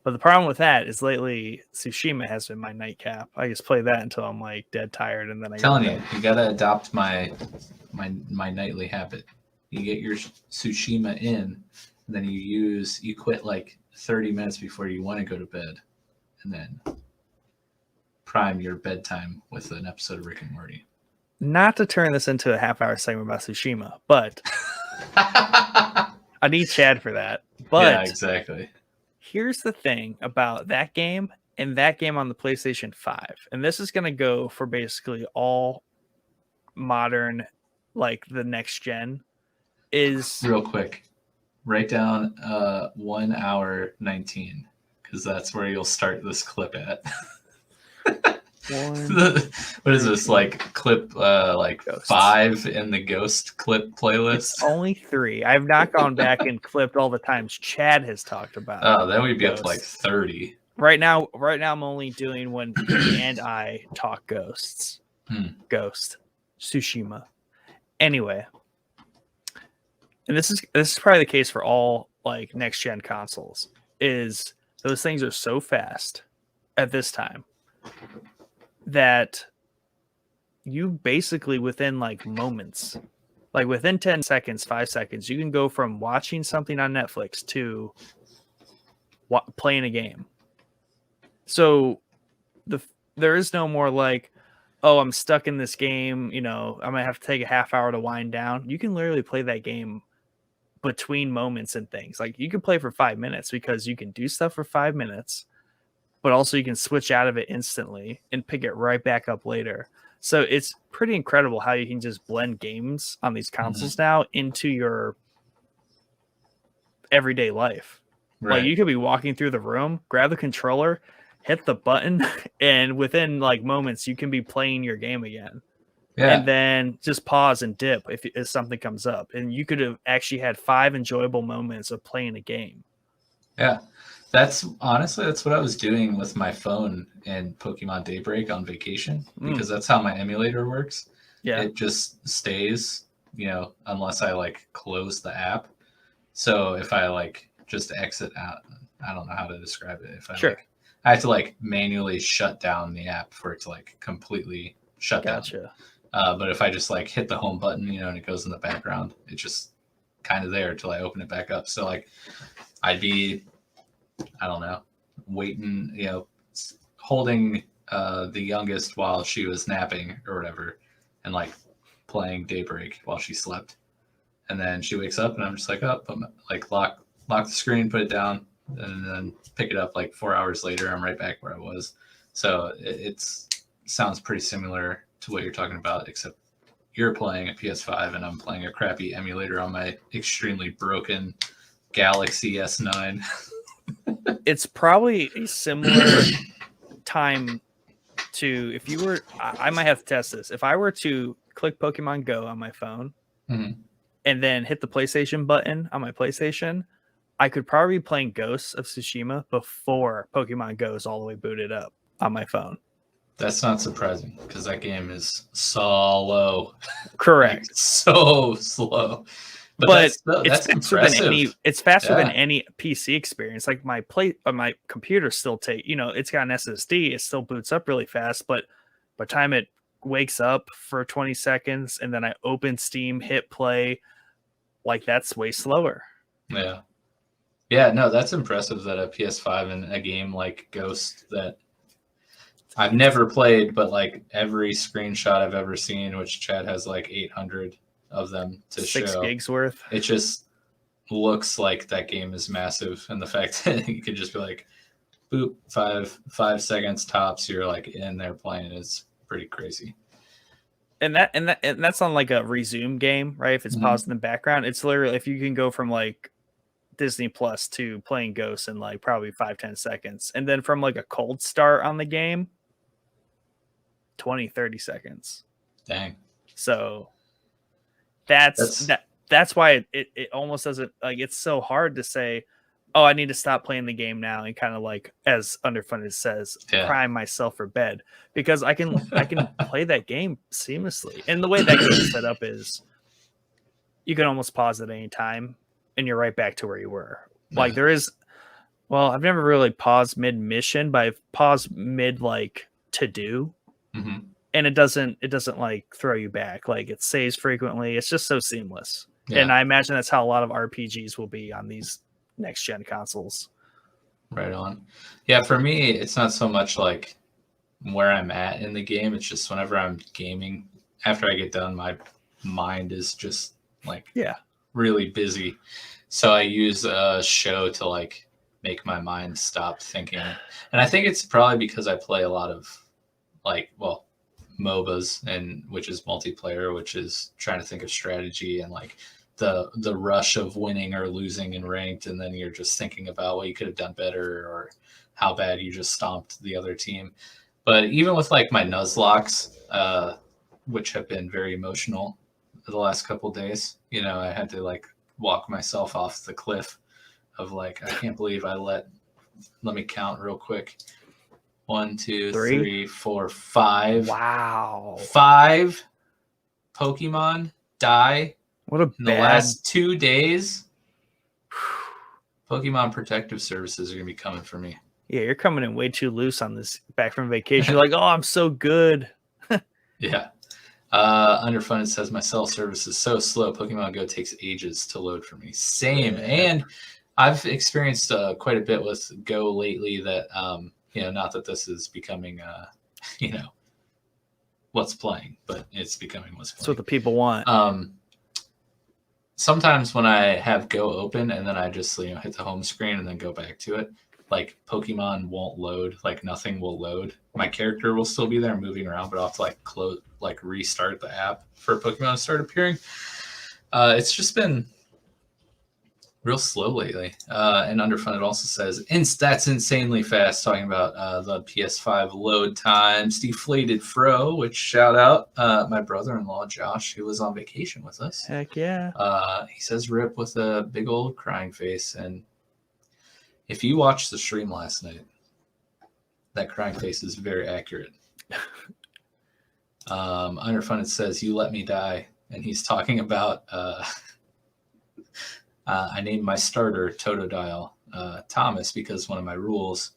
But the problem with that is lately Tsushima has been my nightcap. I just play that until I'm like dead tired, and then I telling you, you gotta adopt my nightly habit. You get your Tsushima in, and then you quit like 30 minutes before you want to go to bed, and then prime your bedtime with an episode of Rick and Morty. Not to turn this into a half-hour segment about Tsushima, but I need Chad for that. But yeah, exactly. Here's the thing about that game and that game on the PlayStation 5. And this is going to go for basically all modern, like the next gen, is real quick. Write down 1 hour 19 because that's where you'll start this clip at. What is this, like clip like Ghosts. 5 in the Ghost clip playlist? It's only 3. I've not gone back and clipped all the times Chad has talked about. Oh, then we'd be up to like 30. Right now I'm only doing when he and I talk Ghosts. Ghost. Tsushima. Anyway. And this is probably the case for all like next gen consoles, is those things are so fast at this time that you basically within like moments, like within 10 seconds, 5 seconds, you can go from watching something on Netflix to playing a game. So there is no more like, oh, I'm stuck in this game, you know, I'm gonna have to take a half hour to wind down. You can literally play that game between moments and things. Like you can play for 5 minutes because you can do stuff for 5 minutes, but also you can switch out of it instantly and pick it right back up later. So it's pretty incredible how you can just blend games on these consoles now into your everyday life. Right. Like you could be walking through the room, grab the controller, hit the button, and within like moments you can be playing your game again. Yeah. And then just pause and dip if something comes up. And you could have actually had 5 enjoyable moments of playing a game. Yeah. That's what I was doing with my phone and Pokemon Daybreak on vacation, because that's how my emulator works. Yeah. It just stays, you know, unless I like close the app. So if I like just exit out, I don't know how to describe it. If I I have to like manually shut down the app for it to like completely shut down. But if I just like hit the home button, you know, and it goes in the background, it's just kind of there until I open it back up. So like I'd be, I don't know, waiting, you know, holding the youngest while she was napping or whatever, and like playing Daybreak while she slept. And then she wakes up and I'm just like, oh, like lock the screen, put it down, and then pick it up like 4 hours later. I'm right back where I was. So it sounds pretty similar to what you're talking about, except you're playing a PS5 and I'm playing a crappy emulator on my extremely broken Galaxy S9. It's probably a similar time to if you were, I might have to test this. If I were to click Pokemon Go on my phone and then hit the PlayStation button on my PlayStation, I could probably be playing Ghosts of Tsushima before Pokemon Go is all the way booted up on my phone. That's not surprising because that game is slow. Correct. Like, so slow. But that's impressive. It's faster than any PC experience. Like my computer still it's got an SSD. It still boots up really fast. But by the time it wakes up for 20 seconds and then I open Steam, hit play, like that's way slower. Yeah. Yeah, no, that's impressive that a PS5 and a game like Ghost that I've never played, but like every screenshot I've ever seen, which Chad has like 800 of them to 6 show. gigs worth. It just looks like that game is massive, and the fact that you can just be like, boop, 5 seconds tops, you're like in there playing is pretty crazy. And that's on like a resume game, right? If it's paused in the background, it's literally if you can go from like Disney Plus to playing Ghosts in like probably 5-10 seconds, and then from like a cold start on the game, 20-30 seconds. Dang. So that's why it almost doesn't, like, it's so hard to say, oh, I need to stop playing the game now and kind of like, as Underfunded says, prime myself for bed, because I can play that game seamlessly. And the way that game is set up is you can almost pause at any time and you're right back to where you were. Like there is Well, I've never really paused mid mission, but I've paused mid like to do, and it doesn't like throw you back. Like it saves frequently. It's just so seamless. Yeah. And I imagine that's how a lot of RPGs will be on these next gen consoles. Right on. Yeah, for me, it's not so much like where I'm at in the game. It's just whenever I'm gaming, after I get done, my mind is just like really busy. So I use a show to like make my mind stop thinking. And I think it's probably because I play a lot of like, well, MOBAs, and which is multiplayer, which is trying to think of strategy and like the rush of winning or losing in ranked, and then you're just thinking about what you could have done better or how bad you just stomped the other team. But even with like my Nuzlocks, which have been very emotional the last couple of days, you know, I had to like walk myself off the cliff of like, I can't believe let me count real quick. 1, 2, 3, 4, 5. Wow. 5 Pokemon die in the last 2 days. Pokemon Protective Services are going to be coming for me. Yeah, you're coming in way too loose on this back from vacation. You're like, oh, I'm so good. Yeah. Underfunded says my cell service is so slow. Pokemon Go takes ages to load for me. Same. Yeah. And I've experienced quite a bit with Go lately that, you know, not that this is becoming, you know, what's playing, but it's becoming what's playing. That's what the people want. Sometimes when I have Go open and then I just, you know, hit the home screen and then go back to it, like Pokemon won't load, like nothing will load. My character will still be there moving around, but I'll have to like close, like restart the app for Pokemon to start appearing. It's just been real slow lately. And Underfunded also says, that's insanely fast, talking about the PS5 load times. Deflated Fro, which shout out my brother-in-law, Josh, who was on vacation with us. Heck yeah. He says rip with a big old crying face. And if you watched the stream last night, that crying face is very accurate. Underfunded says, you let me die. And he's talking about... I named my starter Totodile Thomas because one of my rules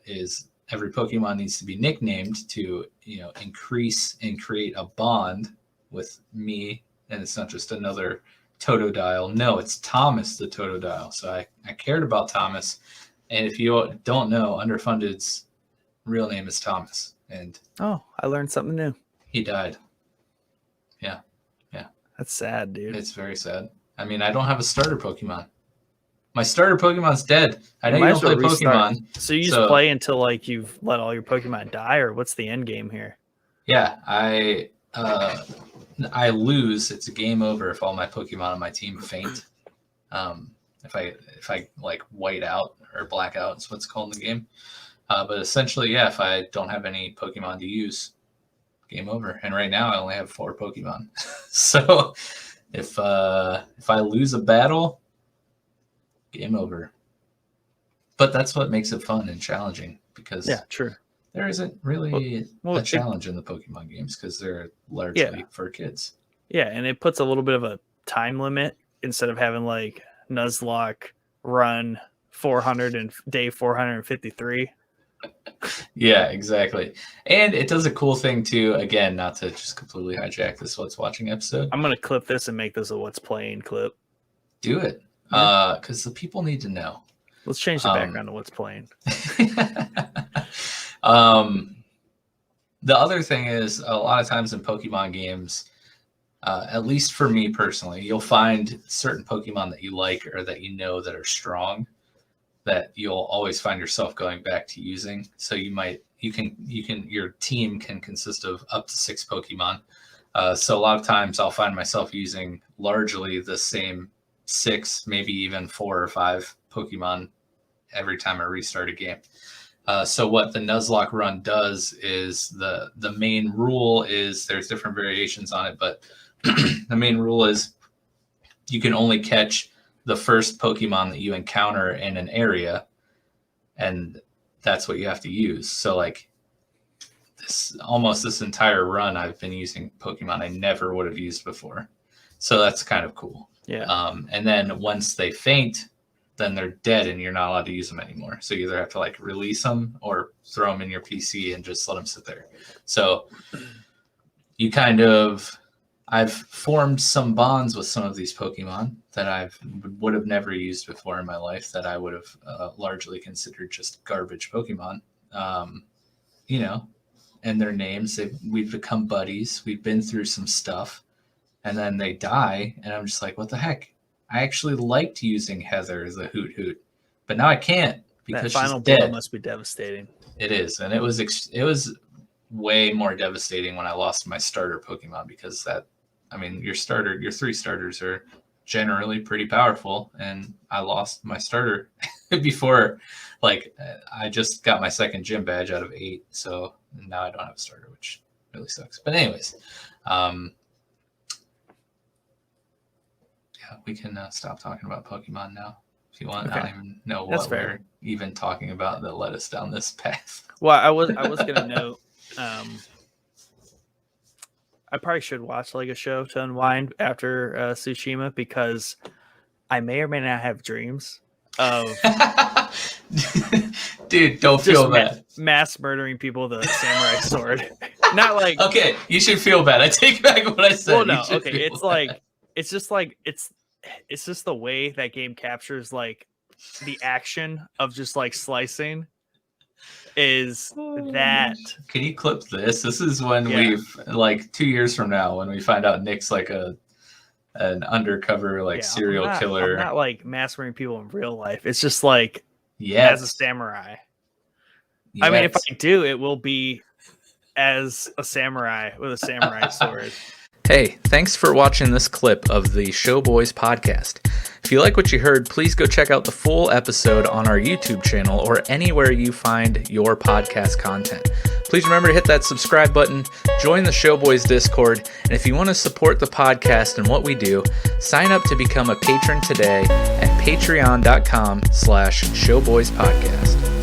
is every Pokemon needs to be nicknamed to, you know, increase and create a bond with me. And it's not just another Totodile. No, it's Thomas the Totodile. So I cared about Thomas. And if you don't know, Underfunded's real name is Thomas. And oh, I learned something new. He died. Yeah. That's sad, dude. It's very sad. I mean, I don't have a starter Pokemon. My starter Pokemon's dead. I know you don't play Pokemon. So you just play until like you've let all your Pokemon die, or what's the end game here? Yeah, I lose. It's a game over if all my Pokemon on my team faint. If I like white out or black out is what's called in the game. But essentially, yeah, if I don't have any Pokemon to use, game over. And right now I only have 4 Pokemon. So if I lose a battle, game over. But that's what makes it fun and challenging, because true. There isn't really a challenge in the Pokemon games because they're largely for kids. Yeah, and it puts a little bit of a time limit instead of having like Nuzlocke run 400 and day 453. Yeah, exactly. And it does a cool thing too, again, not to just completely hijack this What's Watching episode. I'm going to clip this and make this a What's Playing clip. Do it. Because the people need to know. Let's change the background to What's Playing. The other thing is, a lot of times in Pokemon games, at least for me personally, you'll find certain Pokemon that you like or that you know that are strong, that you'll always find yourself going back to using. So your team can consist of up to 6 Pokemon. So a lot of times I'll find myself using largely the same 6, maybe even 4 or 5 Pokemon every time I restart a game. So what the Nuzlocke run does is the main rule is, there's different variations on it, but the main rule is you can only catch the first Pokemon that you encounter in an area, and that's what you have to use. So like this entire run, I've been using Pokemon I never would have used before. So that's kind of cool. Yeah. And then once they faint, then they're dead and you're not allowed to use them anymore. So you either have to like release them or throw them in your PC and just let them sit there. So you I've formed some bonds with some of these Pokemon that I would have never used before in my life, that I would have largely considered just garbage Pokemon. You know, and their names, we've become buddies. We've been through some stuff, and then they die, and I'm just like, what the heck? I actually liked using Heather as a Hoot Hoot, but now I can't because that final she's dead. blow must be devastating. It is, and it was way more devastating when I lost my starter Pokemon, because your 3 starters are generally pretty powerful, and I lost my starter before, like, I just got my second gym badge out of 8, so now I don't have a starter, which really sucks. But anyways, we can stop talking about Pokemon now if you want. Okay. I don't even know what we're even talking about that led us down this path. Well, I was gonna note, I probably should watch like a show to unwind after Tsushima, because I may or may not have dreams of dude, don't feel bad. Mass murdering people with a samurai sword. Not like, okay, you should feel bad. I take back what I said. Well, no, okay, it's just the way that game captures like the action of just like slicing. Is that, can you clip this? This is when we've, like, 2 years from now, when we find out Nick's like an undercover serial killer. I'm not like mass murdering people in real life. It's just like, as a samurai. Yes. I mean, if I do, it will be as a samurai with a samurai sword. Hey, thanks for watching this clip of the Showboys podcast. If you like what you heard, please go check out the full episode on our YouTube channel or anywhere you find your podcast content. Please remember to hit that subscribe button, join the Showboys Discord, and if you want to support the podcast and what we do, sign up to become a patron today at patreon.com/showboyspodcast.